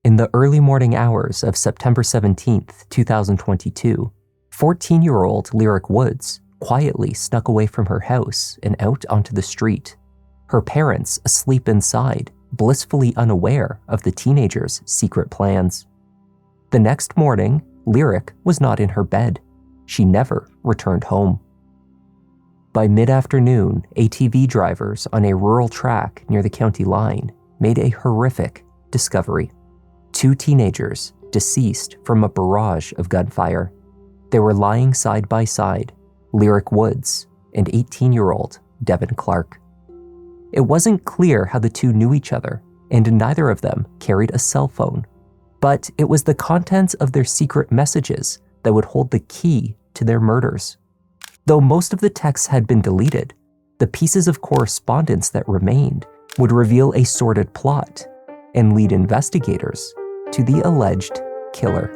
In the early morning hours of September 17th, 2022, 14-year-old Lyric Woods quietly snuck away from her house and out onto the street, her parents asleep inside, blissfully unaware of the teenager's secret plans. The next morning, Lyric was not in her bed. She never returned home. By mid-afternoon, ATV drivers on a rural track near the county line made a horrific discovery. 2 teenagers deceased from a barrage of gunfire. They were lying side by side, Lyric Woods and 18-year-old Devin Clark. It wasn't clear how the two knew each other, and neither of them carried a cell phone. But it was the contents of their secret messages that would hold the key to their murders. Though most of the texts had been deleted, the pieces of correspondence that remained would reveal a sordid plot and lead investigators to the alleged killer.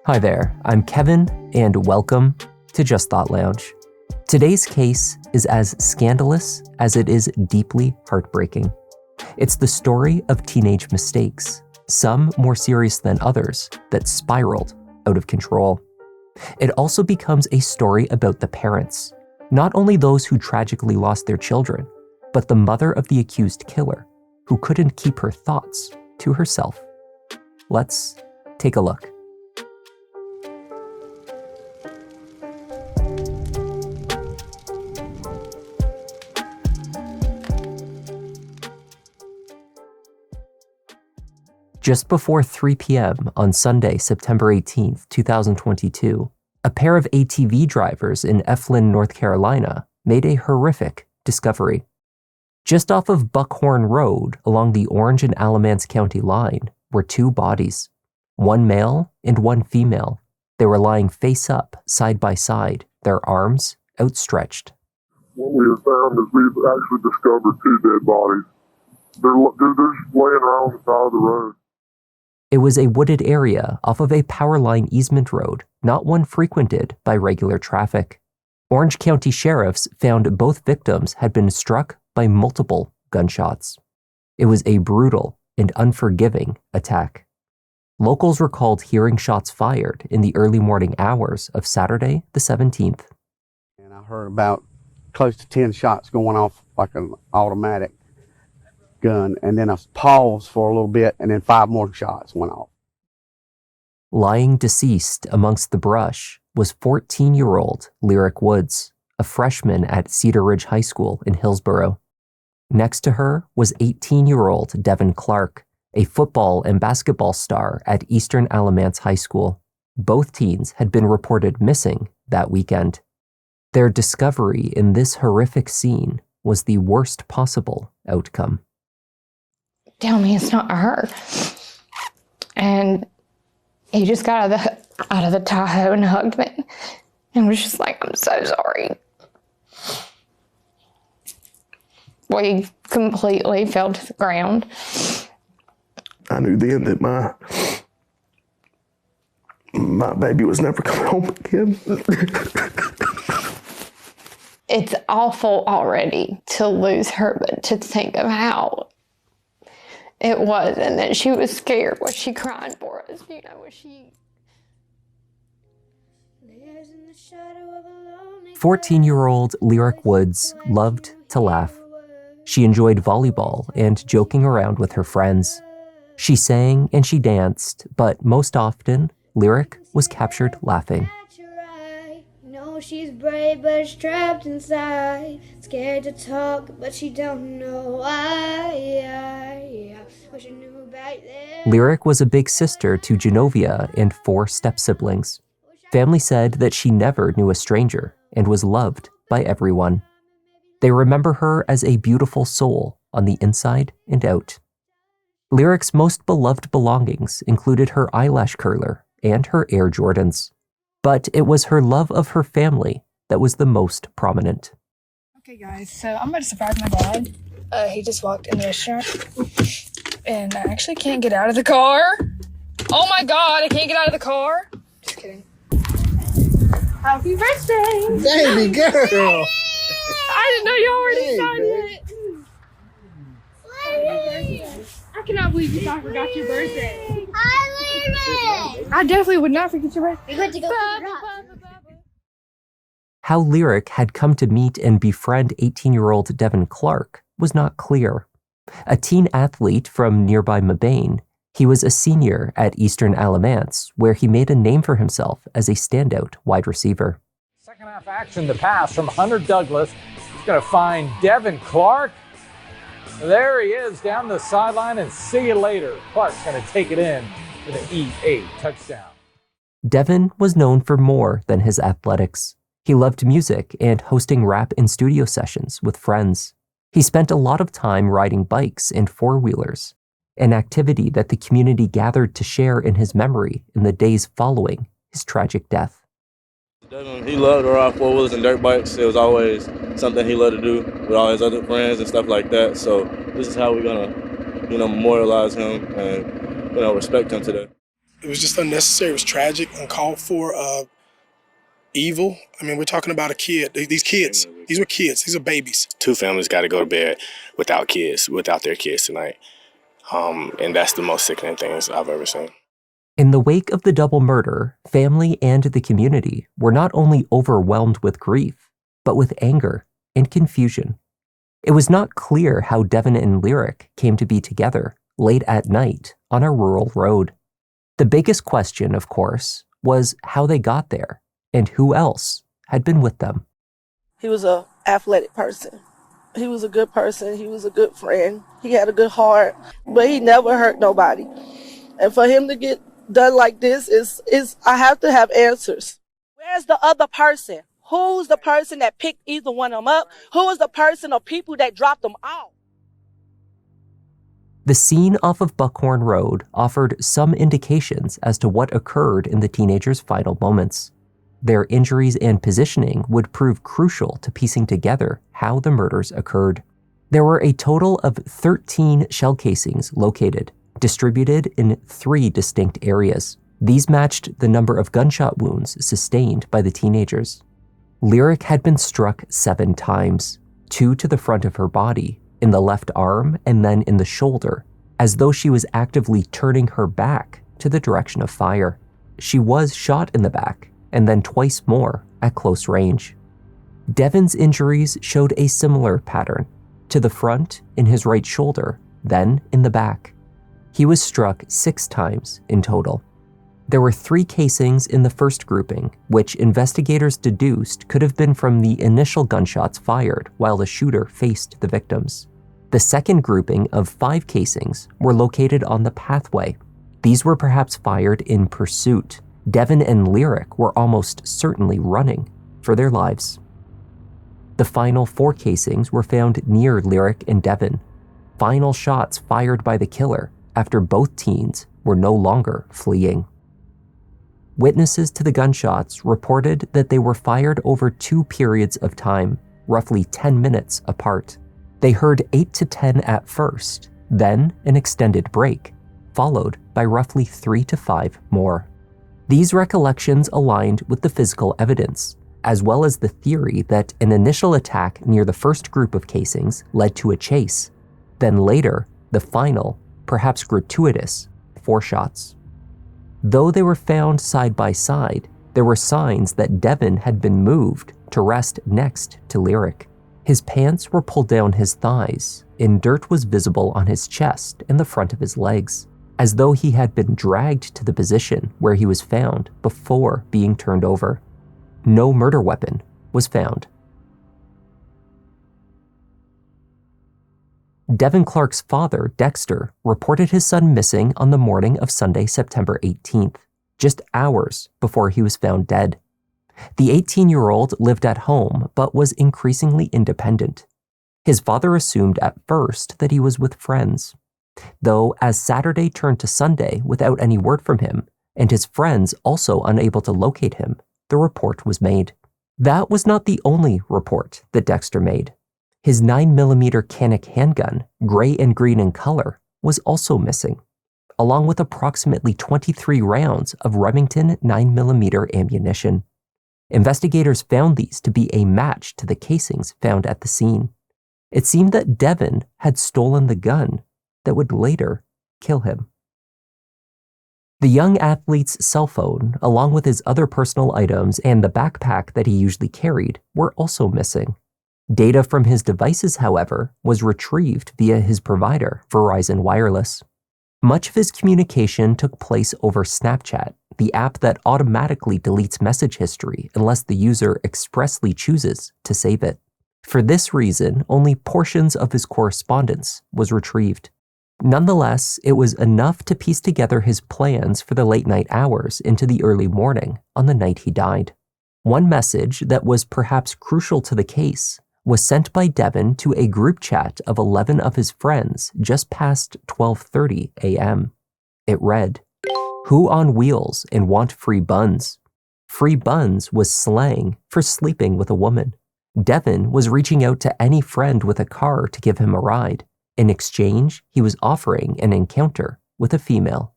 Hi there, I'm Kevin, and welcome to Just Thought Lounge. Today's case is as scandalous as it is deeply heartbreaking. It's the story of teenage mistakes, some more serious than others, that spiraled out of control. It also becomes a story about the parents, not only those who tragically lost their children, but the mother of the accused killer, who couldn't keep her thoughts to herself. Let's take a look. Just before 3 p.m. on Sunday, September 18th, 2022, a pair of ATV drivers in Eflin, North Carolina, made a horrific discovery. Just off of Buckhorn Road, along the Orange and Alamance County line, were 2 bodies, one male and one female. They were lying face up, side by side, their arms outstretched. What we have found is we've actually discovered 2 dead bodies. They're just laying around the side of the road. It was a wooded area off of a power line easement road, not one frequented by regular traffic. Orange County sheriffs found both victims had been struck by multiple gunshots. It was a brutal and unforgiving attack. Locals recalled hearing shots fired in the early morning hours of Saturday the 17th. And I heard about close to 10 shots going off like an automatic gun, and then a pause for a little bit, and then 5 more shots went off. Lying deceased amongst the brush was 14-year-old Lyric Woods, a freshman at Cedar Ridge High School in Hillsboro. Next to her was 18-year-old Devin Clark, a football and basketball star at Eastern Alamance High School. Both teens had been reported missing that weekend. Their discovery in this horrific scene was the worst possible outcome. Tell me it's not her. And he just got out of the Tahoe and hugged me and was just like, I'm so sorry. We completely fell to the ground. I knew then that my baby was never coming home again. It's awful already to lose her, but to think of how it was, and that she was scared. Was she crying for us? You know, was she... 14-year-old Lyric Woods loved to laugh. She enjoyed volleyball and joking around with her friends. She sang and she danced, but most often, Lyric was captured laughing. She's brave, but she's trapped inside. Scared to talk, but she don't know why. Wish I knew back then. Lyric was a big sister to Genovia and 4 step-siblings. Family said that she never knew a stranger and was loved by everyone. They remember her as a beautiful soul on the inside and out. Lyric's most beloved belongings included her eyelash curler and her Air Jordans. But it was her love of her family that was the most prominent. Okay guys, so I'm about to surprise my dad. He just walked in the restaurant and I actually can't get out of the car. Oh my God, I can't get out of the car. Just kidding. Happy birthday! Baby girl! I didn't know you already signed it. believe you thought I forgot your birthday. I leave it. I definitely would not forget your birthday. We went to go pick it up. How Lyric had come to meet and befriend 18-year-old Devin Clark was not clear. A teen athlete from nearby Mabane, he was a senior at Eastern Alamance, where he made a name for himself as a standout wide receiver. Second half action, the pass from Hunter Douglas. He's going to find Devin Clark. There he is down the sideline, and see you later. Clark's going to take it in with an E8 touchdown. Devin was known for more than his athletics. He loved music and hosting rap and studio sessions with friends. He spent a lot of time riding bikes and four-wheelers, an activity that the community gathered to share in his memory in the days following his tragic death. Devin, he loved to ride four-wheelers and dirt bikes. It was always something he loved to do with all his other friends and stuff like that. So this is how we're going to, memorialize him and, respect him today. It was just unnecessary. It was tragic, uncalled for, evil. I mean, we're talking about a kid. These kids, these were kids. These are babies. Two families got to go to bed without their kids tonight. And that's the most sickening things I've ever seen. In the wake of the double murder, family and the community were not only overwhelmed with grief, but with anger and confusion. It was not clear how Devin and Lyric came to be together late at night on a rural road. The biggest question, of course, was how they got there and who else had been with them. He was an athletic person. He was a good person. He was a good friend. He had a good heart, but he never hurt nobody. And for him to get done like this is I have to have answers. Where's the other person? Who's the person that picked either one of them up? Who is the person or people that dropped them off? The scene off of Buckhorn Road offered some indications as to what occurred in the teenagers' final moments. Their injuries and positioning would prove crucial to piecing together how the murders occurred. There were a total of 13 shell casings located, distributed in 3 distinct areas. These matched the number of gunshot wounds sustained by the teenagers. Lyric had been struck 7 times, 2 to the front of her body, in the left arm and then in the shoulder, as though she was actively turning her back to the direction of fire. She was shot in the back, and then twice more at close range. Devin's injuries showed a similar pattern, to the front in his right shoulder, then in the back. He was struck 6 times in total. There were 3 casings in the first grouping, which investigators deduced could have been from the initial gunshots fired while the shooter faced the victims. The second grouping of 5 casings were located on the pathway. These were perhaps fired in pursuit. Devin and Lyric were almost certainly running for their lives. The final 4 casings were found near Lyric and Devin, final shots fired by the killer after both teens were no longer fleeing. Witnesses to the gunshots reported that they were fired over 2 periods of time, roughly 10 minutes apart. They heard 8 to 10 at first, then an extended break, followed by roughly 3 to 5 more. These recollections aligned with the physical evidence, as well as the theory that an initial attack near the first group of casings led to a chase, then later, the final, perhaps gratuitous, 4 shots. Though they were found side by side, there were signs that Devin had been moved to rest next to Lyric. His pants were pulled down his thighs, and dirt was visible on his chest and the front of his legs, as though he had been dragged to the position where he was found before being turned over. No murder weapon was found. Devin Clark's father, Dexter, reported his son missing on the morning of Sunday, September 18th, just hours before he was found dead. The 18-year-old lived at home but was increasingly independent. His father assumed at first that he was with friends, though as Saturday turned to Sunday without any word from him, and his friends also unable to locate him, the report was made. That was not the only report that Dexter made. His 9mm Canik handgun, gray and green in color, was also missing, along with approximately 23 rounds of Remington 9mm ammunition. Investigators found these to be a match to the casings found at the scene. It seemed that Devin had stolen the gun that would later kill him. The young athlete's cell phone, along with his other personal items and the backpack that he usually carried, were also missing. Data from his devices, however, was retrieved via his provider, Verizon Wireless. Much of his communication took place over Snapchat, the app that automatically deletes message history unless the user expressly chooses to save it. For this reason, only portions of his correspondence was retrieved. Nonetheless, it was enough to piece together his plans for the late-night hours into the early morning on the night he died. One message that was perhaps crucial to the case was sent by Devin to a group chat of 11 of his friends just past 12:30 a.m. It read, "Who on wheels and want free buns?" Free buns was slang for sleeping with a woman. Devin was reaching out to any friend with a car to give him a ride. In exchange, he was offering an encounter with a female.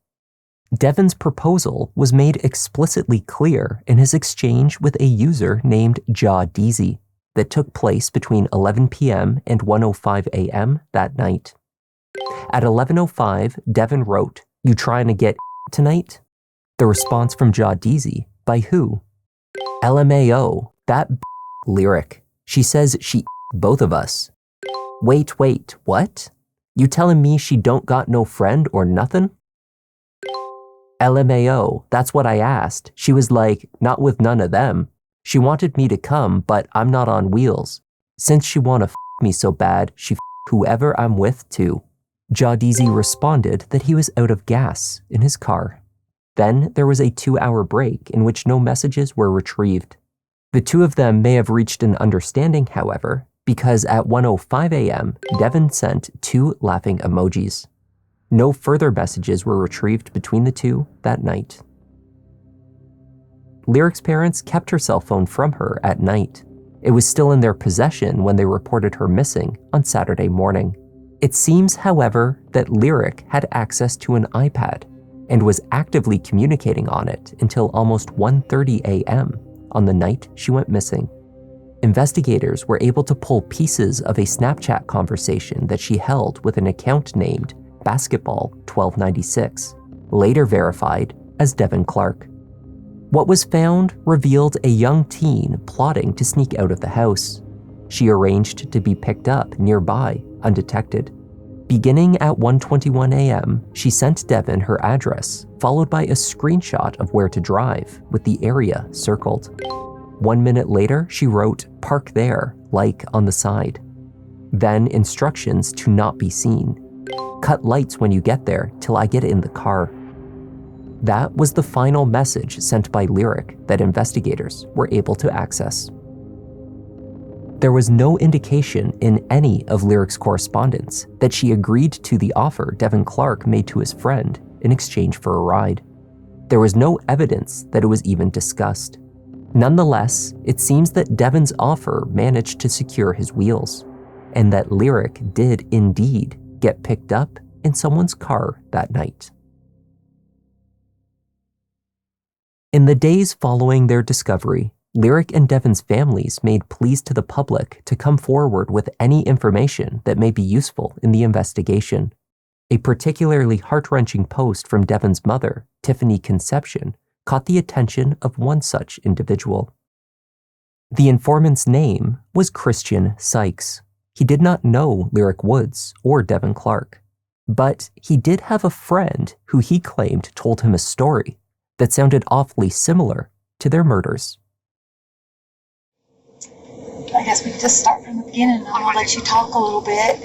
Devin's proposal was made explicitly clear in his exchange with a user named Jaw Deezy that took place between 11 p.m. and 1:05 a.m. that night. At 11:05, Devin wrote, "You trying to get tonight?" The response from Jaw Deezy, "By who?" "LMAO, that Lyric. She says she both of us." Wait, what? You telling me she don't got no friend or nothing?" "LMAO, that's what I asked. She was like, not with none of them. She wanted me to come, but I'm not on wheels. Since she wanna me so bad, she whoever I'm with too." Jaw Deezy responded that he was out of gas in his car. Then there was a 2-hour break in which no messages were retrieved. The two of them may have reached an understanding, however, because at 1:05 a.m., Devin sent 2 laughing emojis. No further messages were retrieved between the two that night. Lyric's parents kept her cell phone from her at night. It was still in their possession when they reported her missing on Saturday morning. It seems, however, that Lyric had access to an iPad and was actively communicating on it until almost 1:30 a.m. on the night she went missing. Investigators were able to pull pieces of a Snapchat conversation that she held with an account named Basketball1296, later verified as Devin Clark. What was found revealed a young teen plotting to sneak out of the house. She arranged to be picked up nearby, undetected. Beginning at 1:21 a.m., she sent Devin her address, followed by a screenshot of where to drive, with the area circled. 1 minute later, she wrote, "Park there, like on the side." Then instructions to not be seen. "Cut lights when you get there till I get in the car." That was the final message sent by Lyric that investigators were able to access. There was no indication in any of Lyric's correspondence that she agreed to the offer Devin Clark made to his friend in exchange for a ride. There was no evidence that it was even discussed. Nonetheless, it seems that Devin's offer managed to secure his wheels, and that Lyric did indeed get picked up in someone's car that night. In the days following their discovery, Lyric and Devin's families made pleas to the public to come forward with any information that may be useful in the investigation. A particularly heart-wrenching post from Devin's mother, Tiffany Conception, caught the attention of one such individual. The informant's name was Christian Sykes. He did not know Lyric Woods or Devin Clark, but he did have a friend who he claimed told him a story that sounded awfully similar to their murders. I guess we can just start from the beginning. I'll let you talk a little bit.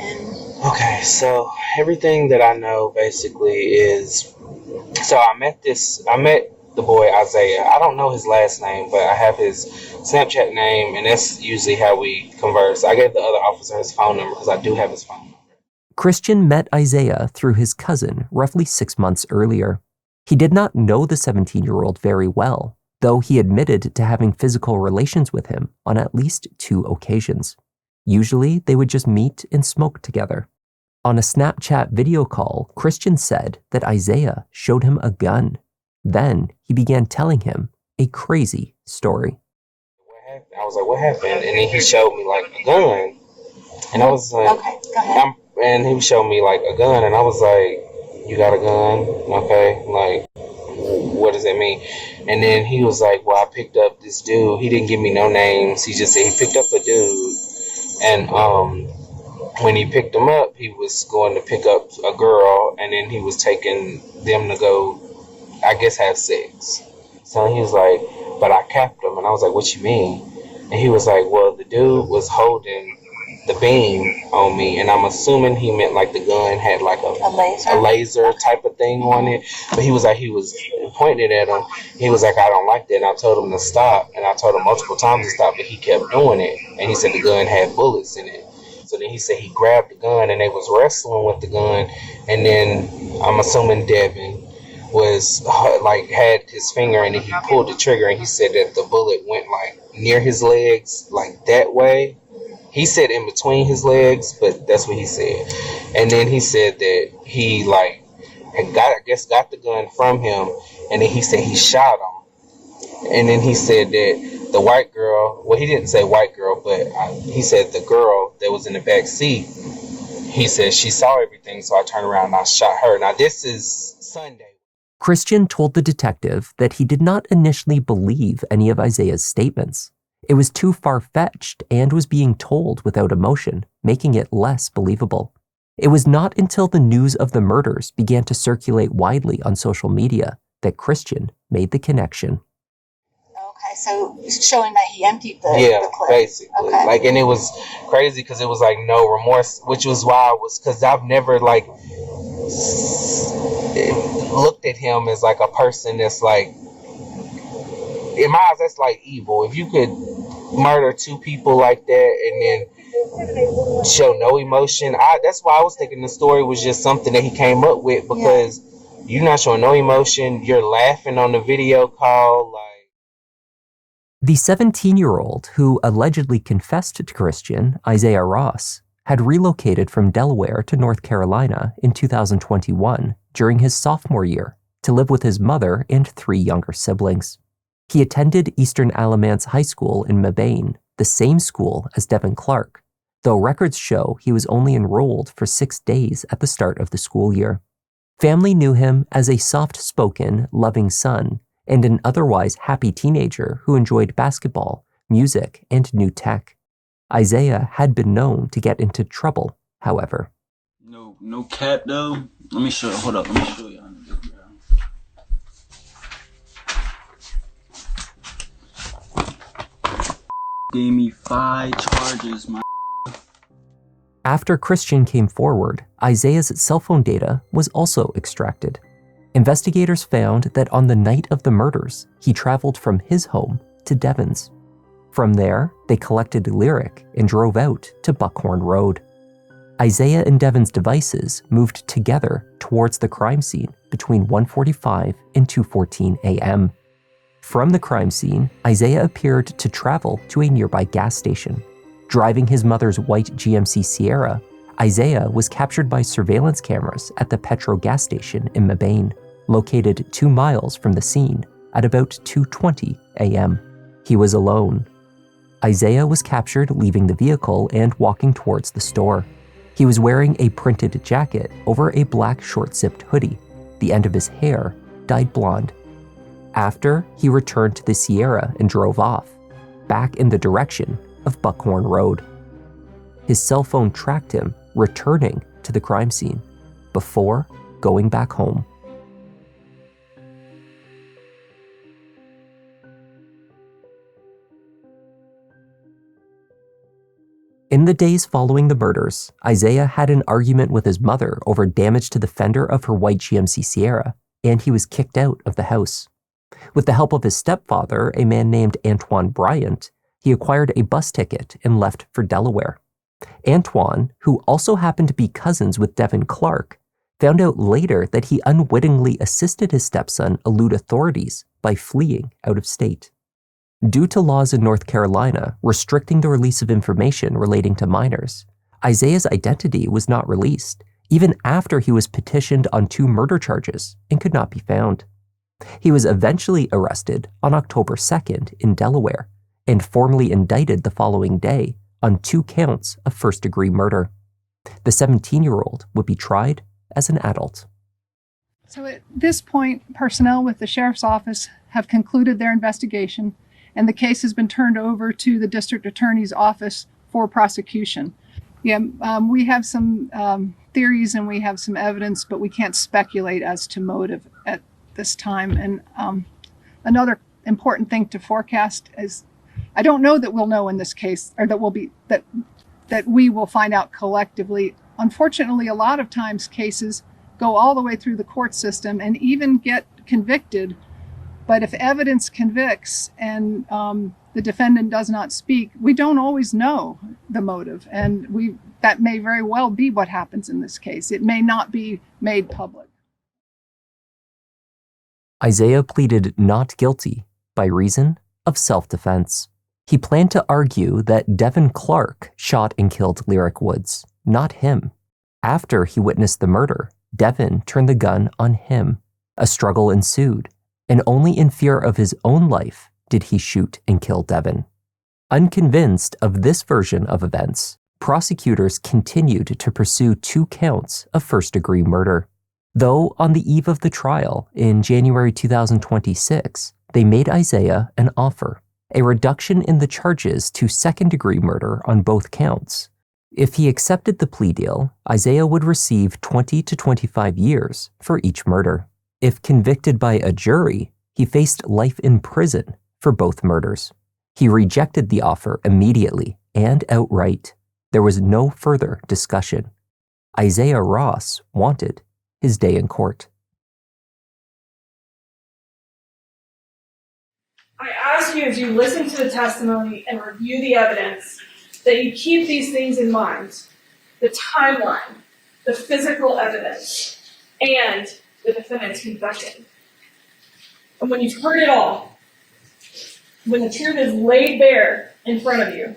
Okay, so everything that I know basically is, so I met the boy Isaiah. I don't know his last name, but I have his Snapchat name, and that's usually how we converse. I gave the other officer his phone number because I do have his phone number. Christian met Isaiah through his cousin roughly 6 months earlier. He did not know the 17-year-old very well, though he admitted to having physical relations with him on at least 2 occasions. Usually, they would just meet and smoke together. On a Snapchat video call, Christian said that Isaiah showed him a gun. Then he began telling him a crazy story. I was like, "What happened?" And then he showed me like a gun, and I was like, Okay, go ahead. and he showed me like a gun, and I was like, you got a gun? Okay, like, what does that mean? And then he was like, well, I picked up this dude. He didn't give me no names. He just said he picked up a dude. And when he picked him up, he was going to pick up a girl, and then he was taking them to go, I guess, have sex. So he was like, but I capped him. And I was like, what you mean? And he was like, well, the dude was holding the beam on me, and I'm assuming he meant like the gun had like a laser type of thing on it. But he was like, he was pointing it at him. He was like, I don't like that. And I told him to stop, and I told him multiple times to stop, but he kept doing it. And he said the gun had bullets in it. So then he said he grabbed the gun, and they was wrestling with the gun. And then I'm assuming Devin was like had his finger, and then he pulled the trigger, and he said that the bullet went like near his legs, like that way. He said in between his legs, but that's what he said. And then he said that he like got the gun from him, and then he said he shot him. And then he said that the white girl, well, he didn't say white girl, but he said the girl that was in the back seat, he said she saw everything, so I turned around and I shot her. Now this is Sunday. Christian told the detective that he did not initially believe any of Isaiah's statements. It was too far-fetched and was being told without emotion, making it less believable. It was not until the news of the murders began to circulate widely on social media that Christian made the connection. Okay, so showing that he emptied the clip. Basically. Okay. Like, and it was crazy because it was like no remorse, which was why I was, because I've never like looked at him as like a person that's like, in my eyes, that's like evil. If you could murder two people like that and then show no emotion, that's why I was thinking the story was just something that he came up with, because you're not showing no emotion, you're laughing on the video call. Like, the 17-year-old who allegedly confessed to Christian, Isaiah Ross, had relocated from Delaware to North Carolina in 2021 during his sophomore year to live with his mother and 3 younger siblings. He attended Eastern Alamance High School in Mebane, the same school as Devin Clark, though records show he was only enrolled for 6 days at the start of the school year. Family knew him as a soft-spoken, loving son and an otherwise happy teenager who enjoyed basketball, music, and new tech. Isaiah had been known to get into trouble, however. No cap though. Let me show you. Gave me 5 charges, man. After Christian came forward, Isaiah's cell phone data was also extracted. Investigators found that on the night of the murders, he traveled from his home to Devin's. From there, they collected Lyric and drove out to Buckhorn Road. Isaiah and Devin's devices moved together towards the crime scene between 1:45 and 2:14 a.m. From the crime scene, Isaiah appeared to travel to a nearby gas station. Driving his mother's white GMC Sierra, Isaiah was captured by surveillance cameras at the Petro gas station in Mebane, located 2 miles from the scene at about 2:20 a.m. He was alone. Isaiah was captured leaving the vehicle and walking towards the store. He was wearing a printed jacket over a black short-zipped hoodie. The end of his hair dyed blonde. After, he returned to the Sierra and drove off, back in the direction of Buckhorn Road. His cell phone tracked him, returning to the crime scene, before going back home. In the days following the murders, Isaiah had an argument with his mother over damage to the fender of her white GMC Sierra, and he was kicked out of the house. With the help of his stepfather, a man named Antoine Bryant, he acquired a bus ticket and left for Delaware. Antoine, who also happened to be cousins with Devin Clark, found out later that he unwittingly assisted his stepson elude authorities by fleeing out of state. Due to laws in North Carolina restricting the release of information relating to minors, Isaiah's identity was not released, even after he was petitioned on 2 murder charges and could not be found. He was eventually arrested on October 2nd in Delaware and formally indicted the following day on 2 counts of first-degree murder. The 17-year-old would be tried as an adult. So at this point, personnel with the sheriff's office have concluded their investigation, and the case has been turned over to the district attorney's office for prosecution. Yeah, we have some theories and we have some evidence, but we can't speculate as to motive at this time. And another important thing to forecast is, I don't know that we'll know in this case, or that we will find out collectively. Unfortunately, a lot of times cases go all the way through the court system and even get convicted. But if evidence convicts and the defendant does not speak, we don't always know the motive. And that may very well be what happens in this case. It may not be made public. Isaiah pleaded not guilty by reason of self-defense. He planned to argue that Devin Clark shot and killed Lyric Woods, not him. After he witnessed the murder, Devin turned the gun on him. A struggle ensued, and only in fear of his own life did he shoot and kill Devin. Unconvinced of this version of events, prosecutors continued to pursue 2 counts of first-degree murder. Though on the eve of the trial in January 2026, they made Isaiah an offer, a reduction in the charges to second-degree murder on both counts. If he accepted the plea deal, Isaiah would receive 20 to 25 years for each murder. If convicted by a jury, he faced life in prison for both murders. He rejected the offer immediately and outright. There was no further discussion. Isaiah Ross wanted his day in court. I ask you, as you listen to the testimony and review the evidence, that you keep these things in mind: the timeline, the physical evidence, and the defendant's confession. And when you've heard it all, when the truth is laid bare in front of you,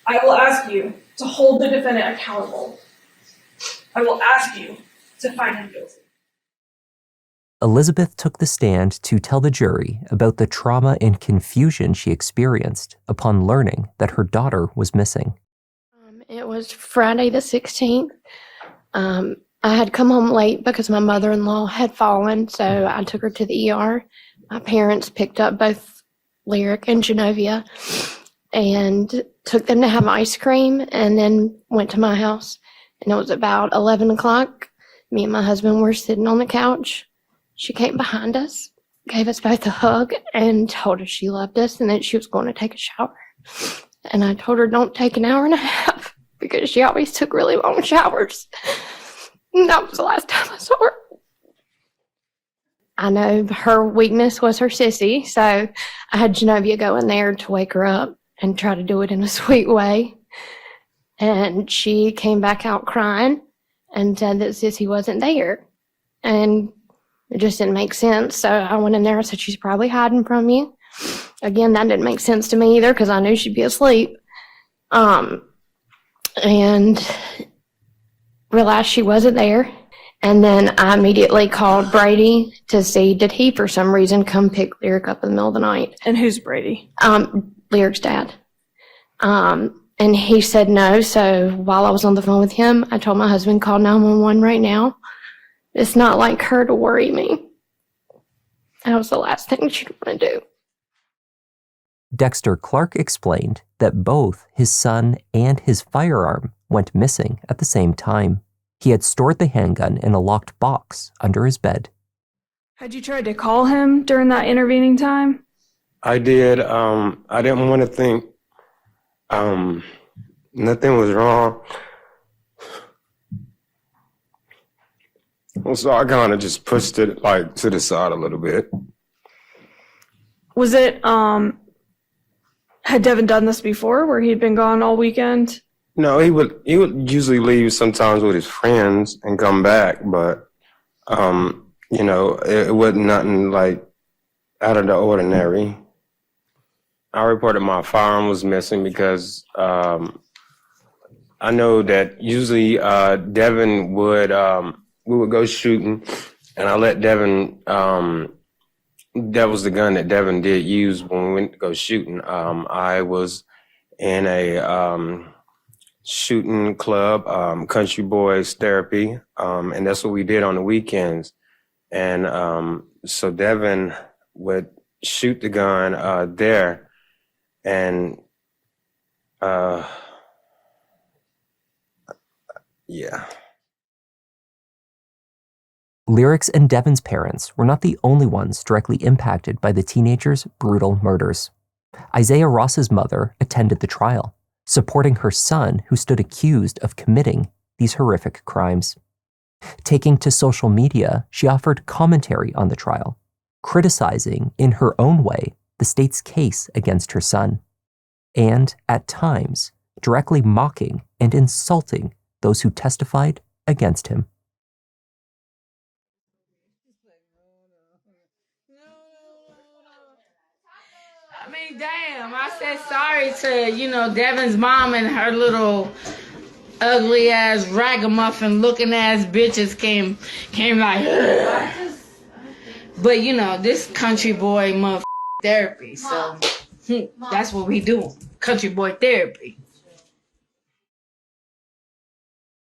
I will ask you to hold the defendant accountable. I will ask you to find him guilty. Elizabeth took the stand to tell the jury about the trauma and confusion she experienced upon learning that her daughter was missing. It was Friday the 16th. I had come home late because my mother-in-law had fallen, so I took her to the ER. My parents picked up both Lyric and Genovia and took them to have ice cream, and then went to my house. And it was about 11 o'clock. Me and my husband were sitting on the couch. She came behind us, gave us both a hug, and told us she loved us and that she was going to take a shower. And I told her, don't take an hour and a half, because she always took really long showers. And that was the last time I saw her. I know her weakness was her sissy, so I had Genovia go in there to wake her up and try to do it in a sweet way. And she came back out crying and said that Sissy wasn't there. And it just didn't make sense. So I went in there and said, she's probably hiding from you. Again, that didn't make sense to me either, because I knew she'd be asleep. And realized she wasn't there. And then I immediately called Brady to see, did he for some reason come pick Lyric up in the middle of the night. And who's Brady? Lyric's dad. And he said no. So while I was on the phone with him, I told my husband, call 911 right now. It's not like her to worry me. That was the last thing she'd want to do. Dexter Clark explained that both his son and his firearm went missing at the same time. He had stored the handgun in a locked box under his bed. Had you tried to call him during that intervening time? I did. I didn't want to think nothing was wrong. So I kind of just pushed it like to the side a little bit. Was it, had Devin done this before, where he'd been gone all weekend? No, he would usually leave sometimes with his friends and come back, but you know, it wasn't nothing like out of the ordinary. I reported my firearm was missing because I know that usually Devin would we would go shooting, and I let Devin. That was the gun that Devin did use when we went to go shooting. I was in a shooting club, Country Boys Therapy, and that's what we did on the weekends. And so Devin would shoot the gun there, and yeah. Lyric's and Devin's parents were not the only ones directly impacted by the teenager's brutal murders. Isaiah Ross's mother attended the trial, supporting her son who stood accused of committing these horrific crimes. Taking to social media, she offered commentary on the trial, criticizing in her own way the state's case against her son, and at times directly mocking and insulting those who testified against him. I mean, damn, I said sorry to, Devin's mom and her little ugly ass ragamuffin looking ass bitches came like, ugh. But this country boy motherfucker therapy, so that's what we do, country boy therapy.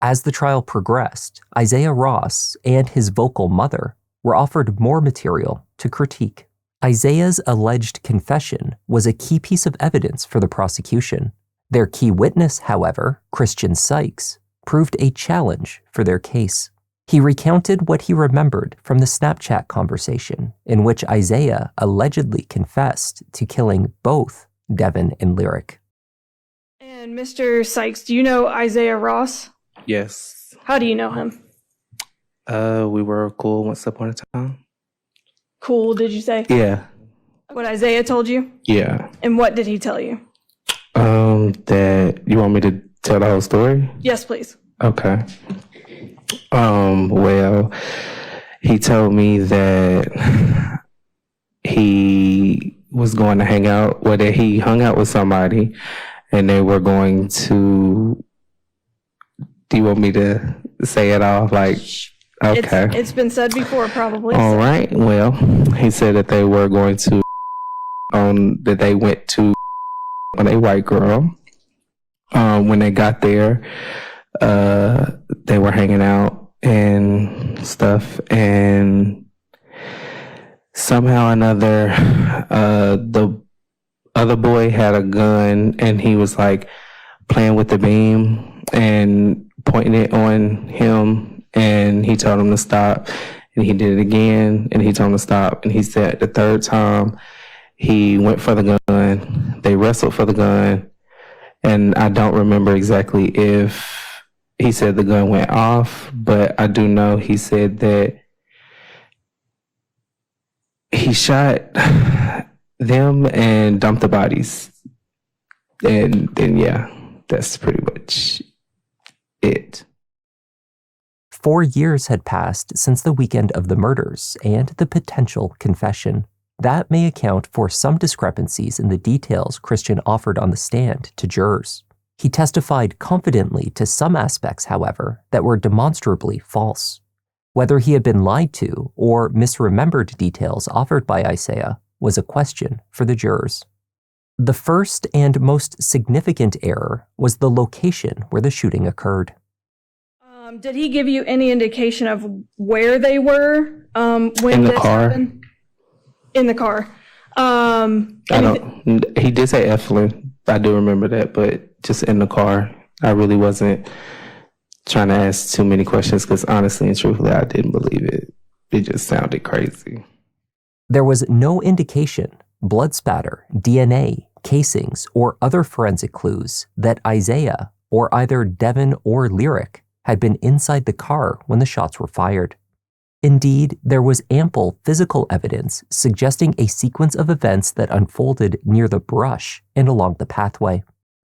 As the trial progressed, Isaiah Ross and his vocal mother were offered more material to critique. Isaiah's alleged confession was a key piece of evidence for the prosecution. Their key witness, however, Christian Sykes, proved a challenge for their case. He recounted what he remembered from the Snapchat conversation in which Isaiah allegedly confessed to killing both Devin and Lyric. And Mr. Sykes, do you know Isaiah Ross? Yes. How do you know him? We were cool once upon a time. Cool, did you say? Yeah. What Isaiah told you? Yeah. And what did he tell you? That you want me to tell the whole story? Yes, please. Okay. Well, he told me that he was going to hang out, or that he hung out with somebody, and they were going to. Do you want me to say it all? Like, okay. It's been said before, probably. All right. Well, he said that they were going to, that they went to on a white girl. When they got there, they were hanging out and stuff, and somehow or another, the other boy had a gun, and he was like playing with the beam and pointing it on him, and he told him to stop, and he did it again, and he told him to stop, and he said the third time he went for the gun, they wrestled for the gun, and I don't remember exactly if he said the gun went off, but I do know he said that he shot them and dumped the bodies, and then yeah, that's pretty much it. 4 years had passed since the weekend of the murders and the potential confession. That may account for some discrepancies in the details Christian offered on the stand to jurors. He testified confidently to some aspects, however, that were demonstrably false. Whether he had been lied to or misremembered details offered by Isaiah was a question for the jurors. The first and most significant error was the location where the shooting occurred. Did he give you any indication of where they were when in the this car? happened? In the car. He did say Eflin. I do remember that, but just in the car. I really wasn't trying to ask too many questions because honestly and truthfully, I didn't believe it. It just sounded crazy. There was no indication, blood spatter, DNA, casings, or other forensic clues that Isaiah or either Devin or Lyric had been inside the car when the shots were fired. Indeed, there was ample physical evidence suggesting a sequence of events that unfolded near the brush and along the pathway.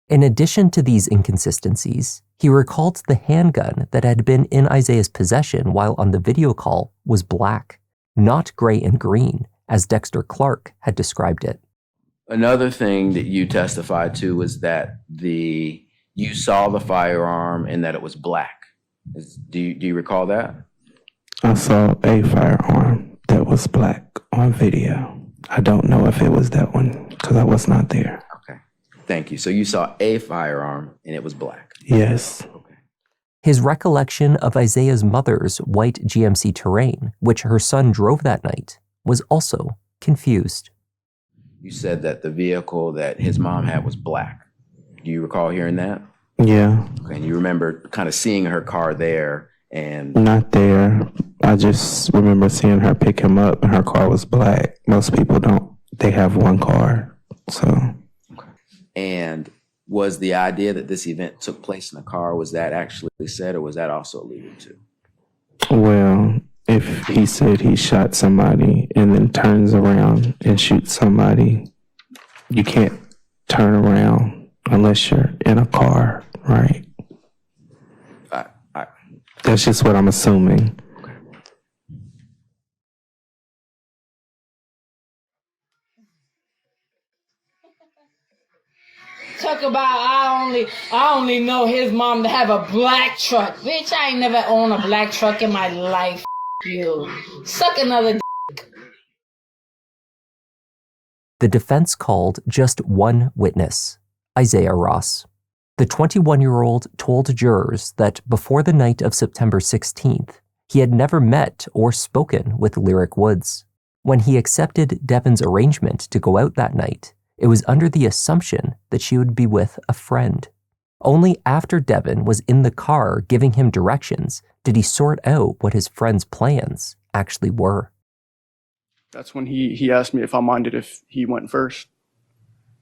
In addition to these inconsistencies, he recalled the handgun that had been in Isaiah's possession while on the video call was black, not gray and green, as Dexter Clark had described it. Another thing that you testified to was that you saw the firearm and that it was black. Do you recall that? I saw a firearm that was black on video. I don't know if it was that one because I was not there. Okay. Thank you. So you saw a firearm and it was black? Yes. His recollection of Isaiah's mother's white GMC Terrain, which her son drove that night, was also confused. You said that the vehicle that his mom had was black. Do you recall hearing that? Yeah. Okay, and you remember kind of seeing her car there and... Not there. I just remember seeing her pick him up and her car was black. Most people don't. They have one car, so. And was the idea that this event took place in a car, was that actually said, or was that also alluded to? Well, if he said he shot somebody and then turns around and shoots somebody, you can't turn around unless you're in a car, right? That's just what I'm assuming. Talk about I only know his mom to have a black truck. Bitch, I ain't never owned a black truck in my life. You. Suck another dick. The defense called just one witness, Isaiah Ross. The 21-year-old told jurors that before the night of September 16th, he had never met or spoken with Lyric Woods. When he accepted Devin's arrangement to go out that night, it was under the assumption that she would be with a friend. Only after Devin was in the car giving him directions did he sort out what his friend's plans actually were. That's when he asked me if I minded if he went first.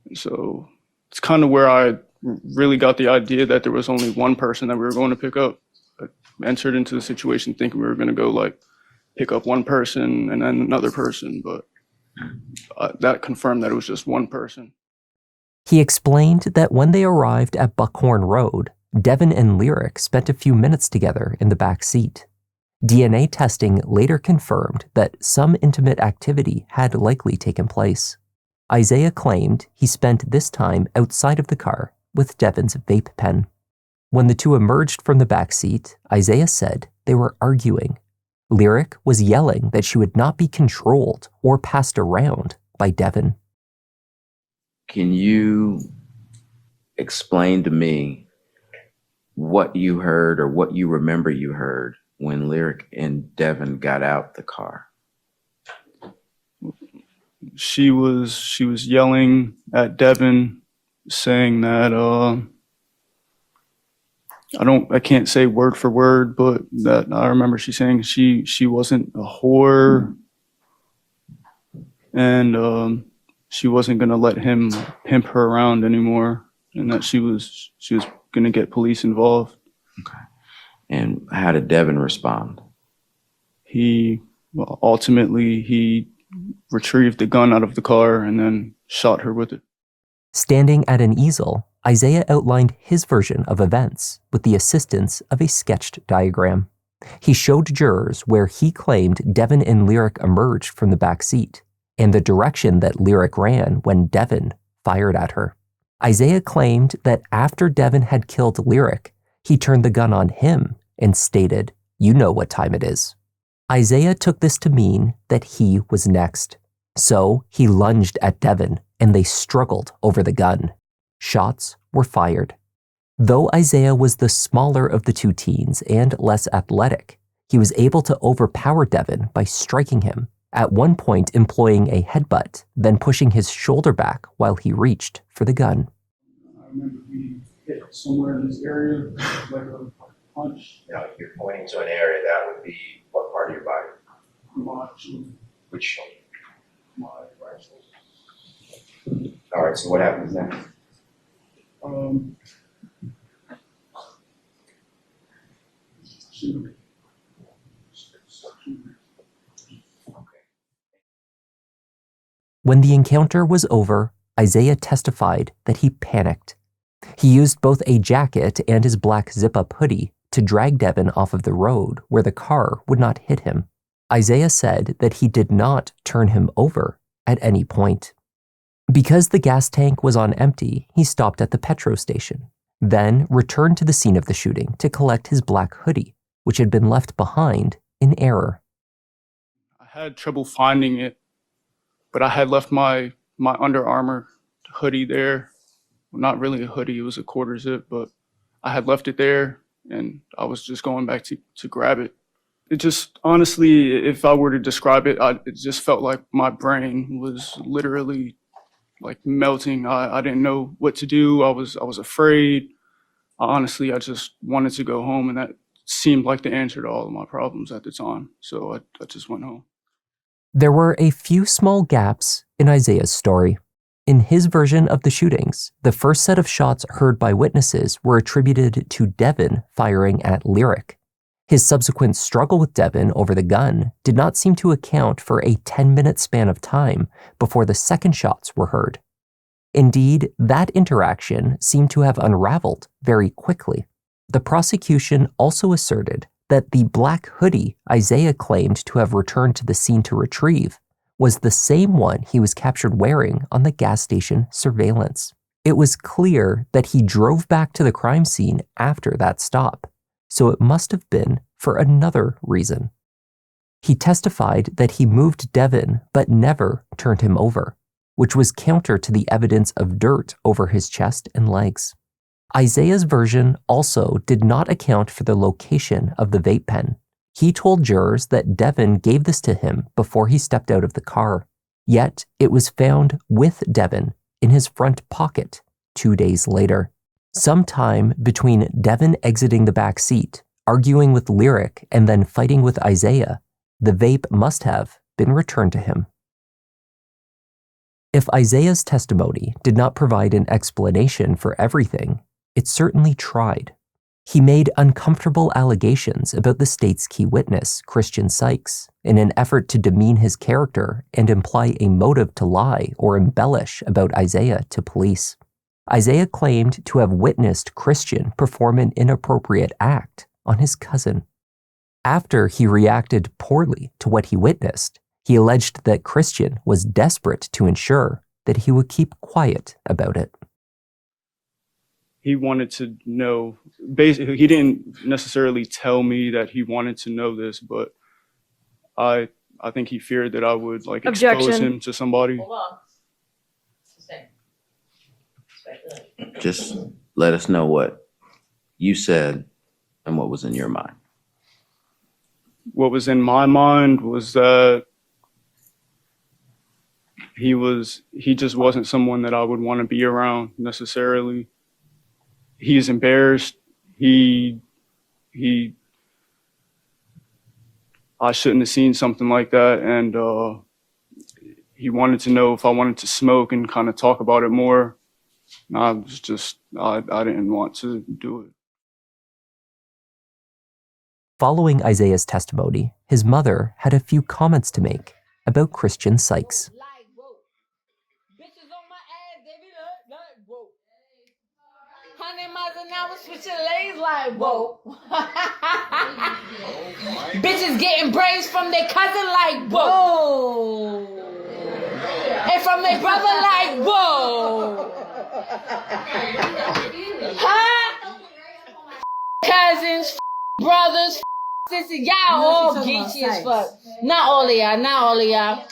And so it's kind of where I really got the idea that there was only one person that we were going to pick up. I entered into the situation thinking we were going to go like pick up one person and then another person, but that confirmed that it was just one person. He explained that when they arrived at Buckhorn Road, Devin and Lyric spent a few minutes together in the back seat. DNA testing later confirmed that some intimate activity had likely taken place. Isaiah claimed he spent this time outside of the car with Devin's vape pen. When the two emerged from the back seat, Isaiah said they were arguing. Lyric was yelling that she would not be controlled or passed around by Devin. Can you explain to me what you heard or what you remember you heard when Lyric and Devin got out the car? She was yelling at Devin, saying that I can't say word for word, but that I remember she saying she wasn't a whore, and she wasn't gonna let him pimp her around anymore, and that she was gonna get police involved. Okay. And how did Devin respond? Ultimately he retrieved the gun out of the car and then shot her with it. Standing at an easel, Isaiah outlined his version of events with the assistance of a sketched diagram. He showed jurors where he claimed Devin and Lyric emerged from the back seat and the direction that Lyric ran when Devin fired at her. Isaiah claimed that after Devin had killed Lyric, he turned the gun on him and stated, "You know what time it is." Isaiah took this to mean that he was next. So he lunged at Devin and they struggled over the gun. Shots were fired. Though Isaiah was the smaller of the two teens and less athletic, he was able to overpower Devin by striking him, at one point employing a headbutt, then pushing his shoulder back while he reached for the gun. I remember being hit somewhere in this area, like a punch. Now, if you're pointing to an area, that would be what part of your body? My shoulder. Which shoulder? My right shoulder. All right, so what happens next? When the encounter was over, Isaiah testified that he panicked. He used both a jacket and his black zip-up hoodie to drag Devin off of the road where the car would not hit him. Isaiah said that he did not turn him over at any point. Because the gas tank was on empty, he stopped at the petrol station, then returned to the scene of the shooting to collect his black hoodie, which had been left behind in error. I had trouble finding it, but I had left my Under Armour hoodie there. Well, not really a hoodie, it was a quarter zip, but I had left it there, and I was just going back to grab it. It just, honestly, if I were to describe it, it just felt like my brain was literally like melting. I didn't know what to do. I was afraid. Honestly, I just wanted to go home, and that seemed like the answer to all of my problems at the time. So I just went home. There were a few small gaps in Isaiah's story. In his version of the shootings, the first set of shots heard by witnesses were attributed to Devin firing at Lyric. His subsequent struggle with Devin over the gun did not seem to account for a 10-minute span of time before the second shots were heard. Indeed, that interaction seemed to have unraveled very quickly. The prosecution also asserted that the black hoodie Isaiah claimed to have returned to the scene to retrieve was the same one he was captured wearing on the gas station surveillance. It was clear that he drove back to the crime scene after that stop, so it must have been for another reason. He testified that he moved Devin but never turned him over, which was counter to the evidence of dirt over his chest and legs. Isaiah's version also did not account for the location of the vape pen. He told jurors that Devin gave this to him before he stepped out of the car, yet it was found with Devin in his front pocket 2 days later. Sometime between Devin exiting the back seat, arguing with Lyric, and then fighting with Isaiah, the vape must have been returned to him. If Isaiah's testimony did not provide an explanation for everything, it certainly tried. He made uncomfortable allegations about the state's key witness, Christian Sykes, in an effort to demean his character and imply a motive to lie or embellish about Isaiah to police. Isaiah claimed to have witnessed Christian perform an inappropriate act on his cousin. After he reacted poorly to what he witnessed, he alleged that Christian was desperate to ensure that he would keep quiet about it. He wanted to know, basically, he didn't necessarily tell me that he wanted to know this, but I think he feared that I would expose him to somebody. Hold on. Just let us know what you said and what was in your mind. What was in my mind was that he just wasn't someone that I would want to be around necessarily. He's embarrassed. I shouldn't have seen something like that, and he wanted to know if I wanted to smoke and kind of talk about it more. I didn't want to do it. Following Isaiah's testimony, his mother had a few comments to make about Christian Sykes. Switching lanes like, whoa. Bitches getting braids from their cousin like, whoa. And from their brother like, whoa. Huh? Cousins, brothers, sisters, y'all all geeky as fuck. Not all of y'all.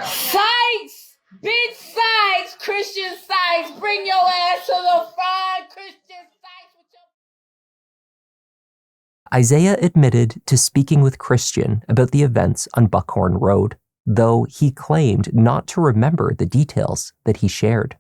Sykes! Bitch Sykes, Christian Sykes, bring your ass to the front, Christian Sykes. Isaiah admitted to speaking with Christian about the events on Buckhorn Road, though he claimed not to remember the details that he shared.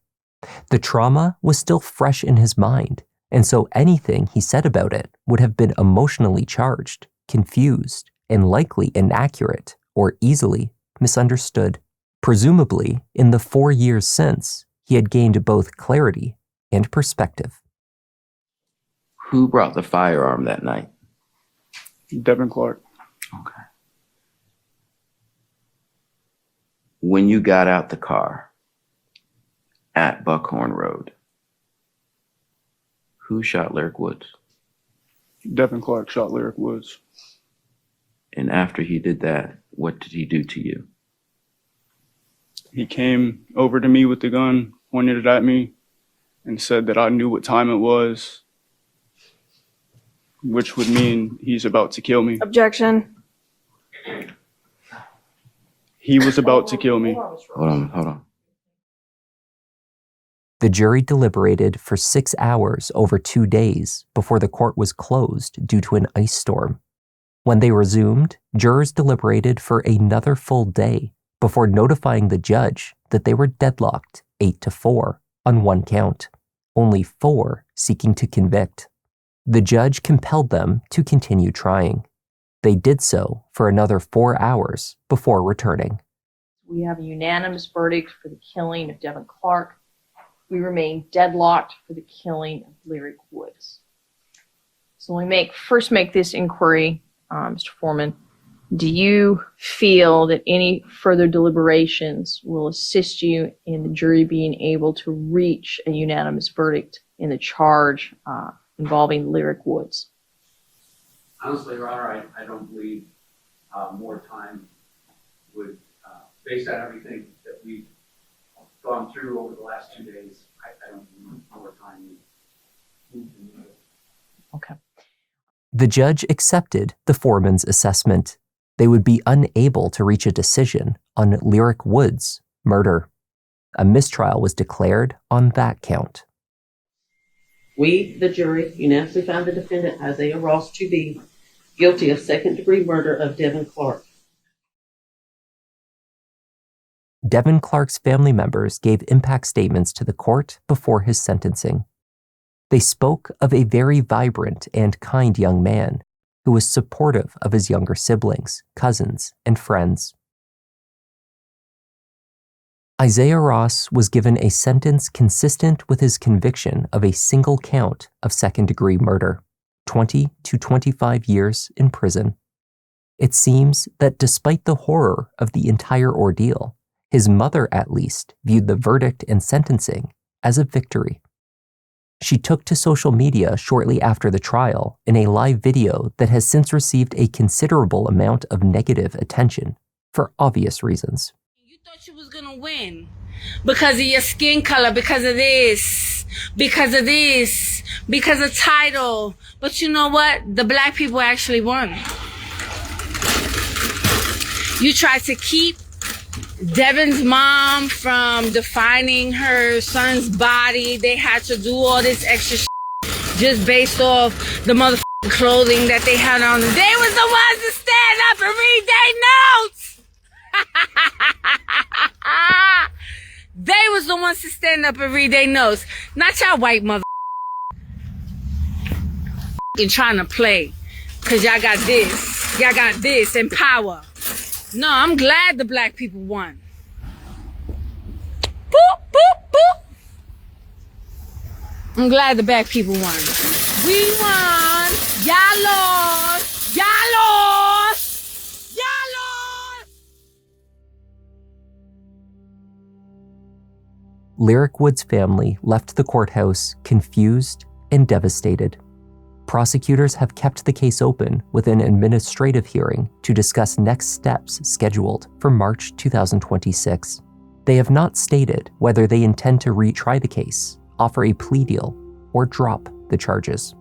The trauma was still fresh in his mind, and so anything he said about it would have been emotionally charged, confused, and likely inaccurate or easily misunderstood. Presumably, in the 4 years since, he had gained both clarity and perspective. Who brought the firearm that night? Devin Clark. Okay. When you got out the car at Buckhorn Road, who shot Lyric Woods? Devin Clark shot Lyric Woods. And after he did that, what did he do to you? He came over to me with the gun, pointed it at me, and said that I knew what time it was, which would mean he's about to kill me. Objection. He was about to kill me. Hold on. The jury deliberated for 6 hours over 2 days before the court was closed due to an ice storm. When they resumed, jurors deliberated for another full day before notifying the judge that they were deadlocked 8-4 on one count, only 4 seeking to convict. The judge compelled them to continue trying. They did so for another 4 hours before returning. We have a unanimous verdict for the killing of Devin Clark. We remain deadlocked for the killing of Lyric Woods. So we first make this inquiry, Mr. Foreman. Do you feel that any further deliberations will assist you in the jury being able to reach a unanimous verdict in the charge involving Lyric Woods? Honestly, Your Honor, I don't believe more time would, based on everything that we've gone through over the last 2 days, I don't believe more time would move the needle. Okay. The judge accepted the foreman's assessment. They would be unable to reach a decision on Lyric Woods' murder. A mistrial was declared on that count. We, the jury, unanimously found the defendant, Isaiah Ross, to be guilty of second-degree murder of Devin Clark. Devin Clark's family members gave impact statements to the court before his sentencing. They spoke of a very vibrant and kind young man who was supportive of his younger siblings, cousins, and friends. Isaiah Ross was given a sentence consistent with his conviction of a single count of second-degree murder, 20 to 25 years in prison. It seems that despite the horror of the entire ordeal, his mother at least viewed the verdict and sentencing as a victory. She took to social media shortly after the trial in a live video that has since received a considerable amount of negative attention for obvious reasons. You thought you was gonna win because of your skin color, because of this, because of this, because of title. But you know what? The black people actually won. You tried to keep Devin's mom from defining her son's body. They had to do all this extra shit just based off the motherfucking clothing that they had on. They was the ones to stand up and read their notes. They was the ones to stand up and read their notes. Not y'all white mother trying to play. Cause y'all got this and power. No, I'm glad the black people won. Boop, boop, boop. I'm glad the black people won. We won. Y'all lost. Y'all lost. Y'all lost. Lyric Woods' family left the courthouse confused and devastated. Prosecutors have kept the case open with an administrative hearing to discuss next steps scheduled for March 2026. They have not stated whether they intend to retry the case, offer a plea deal, or drop the charges.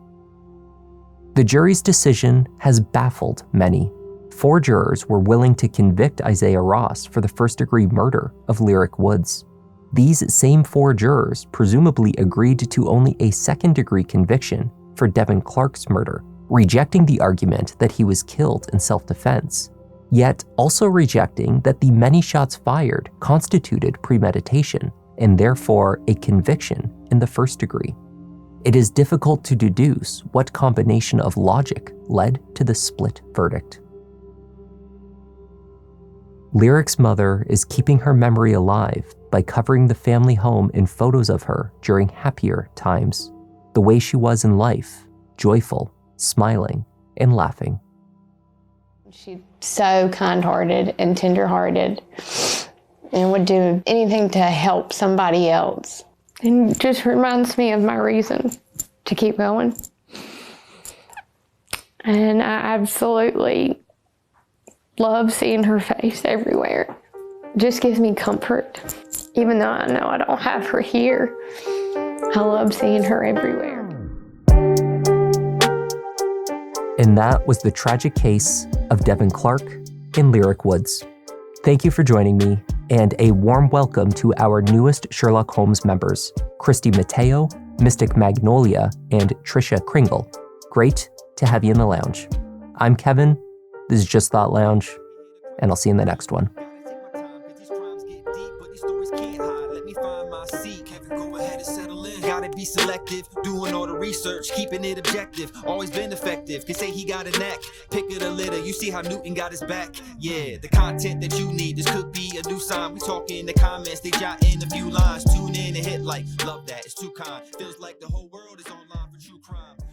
The jury's decision has baffled many. 4 jurors were willing to convict Isaiah Ross for the first-degree murder of Lyric Woods. These same 4 jurors presumably agreed to only a second-degree conviction for Devin Clark's murder, rejecting the argument that he was killed in self-defense, yet also rejecting that the many shots fired constituted premeditation and therefore a conviction in the first degree. It is difficult to deduce what combination of logic led to the split verdict. Lyric's mother is keeping her memory alive by covering the family home in photos of her during happier times, the way she was in life, joyful, smiling, and laughing. She's so kind-hearted and tender-hearted and would do anything to help somebody else. And just reminds me of my reason to keep going. And I absolutely love seeing her face everywhere. It just gives me comfort. Even though I know I don't have her here, I love seeing her everywhere. And that was the tragic case of Devin Clark and Lyric Woods. Thank you for joining me, and a warm welcome to our newest Sherlock Holmes members, Christy Mateo, Mystic Magnolia, and Trisha Kringle. Great to have you in the lounge. I'm Kevin, this is Just Thought Lounge, and I'll see you in the next one. Gotta be selective, doing all the research, keeping it objective, always been effective, can say he got a knack, pick of the litter, you see how Newton got his back, yeah, the content that you need, this could be a new sign, we talk in the comments, they jot in a few lines, tune in and hit like, love that, it's too kind, feels like the whole world is online for true crime.